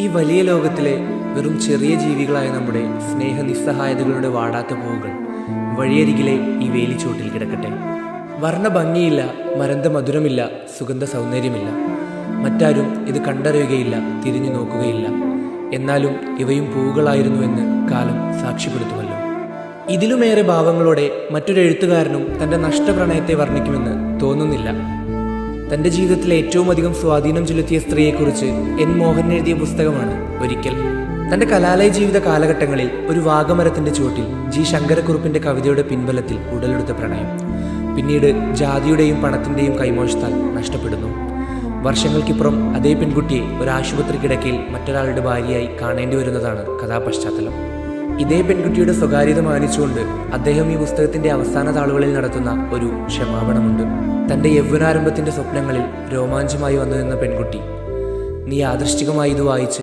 ഈ വലിയ ലോകത്തിലെ വെറും ചെറിയ ജീവികളായ നമ്മുടെ സ്നേഹനിസ്സഹായതകളുടെ വാടാത്ത പൂവുകൾ വഴിയരികിലെ ഈ വേലിച്ചോട്ടിൽ കിടക്കട്ടെ. വർണ്ണ ഭംഗിയില്ല, മരന്ത മധുരമില്ല, സുഗന്ധ സൗന്ദര്യമില്ല. മറ്റാരും ഇത് കണ്ടറിയുകയില്ല, തിരിഞ്ഞു നോക്കുകയില്ല. എന്നാലും ഇവയും പൂവുകളായിരുന്നുവെന്ന് കാലം സാക്ഷ്യപ്പെടുത്തുമല്ലോ. ഇതിലുമേറെ ഭാവങ്ങളോടെ മറ്റൊരു എഴുത്തുകാരനും തൻ്റെ നഷ്ടപ്രണയത്തെ വർണ്ണിക്കുമെന്ന് തോന്നുന്നില്ല. തൻ്റെ ജീവിതത്തിൽ ഏറ്റവും അധികം സ്വാധീനം ചെലുത്തിയ സ്ത്രീയെക്കുറിച്ച് എൻ മോഹൻ എഴുതിയ പുസ്തകമാണ് ഒരിക്കൽ. തൻ്റെ കലാലയ ജീവിത കാലഘട്ടങ്ങളിൽ ഒരു വാഗമരത്തിൻ്റെ ചുവട്ടിൽ ജി ശങ്കരക്കുറുപ്പിൻ്റെ കവിതയുടെ പിൻബലത്തിൽ ഉടലെടുത്ത പ്രണയം പിന്നീട് ജാതിയുടെയും പണത്തിൻ്റെയും കൈമോശത്താൽ നഷ്ടപ്പെടുന്നു. വർഷങ്ങൾക്കിപ്പുറം അതേ പെൺകുട്ടിയെ ഒരു ആശുപത്രി കിടക്കയിൽ മറ്റൊരാളുടെ ഭാര്യയായി കാണേണ്ടി വരുന്നതാണ് കഥാപശ്ചാത്തലം. ഇതേ പെൺകുട്ടിയുടെ സ്വകാര്യത മാനിച്ചുകൊണ്ട് അദ്ദേഹം ഈ പുസ്തകത്തിൻ്റെ അവസാന താളുകളിൽ നടത്തുന്ന ഒരു ക്ഷമാപണമുണ്ട്. തൻ്റെ യൗവനാരംഭത്തിൻ്റെ സ്വപ്നങ്ങളിൽ രോമാഞ്ചമായി വന്നു നിന്ന പെൺകുട്ടി, നീ യാദൃശ്ചികമായി ഇത് വായിച്ച്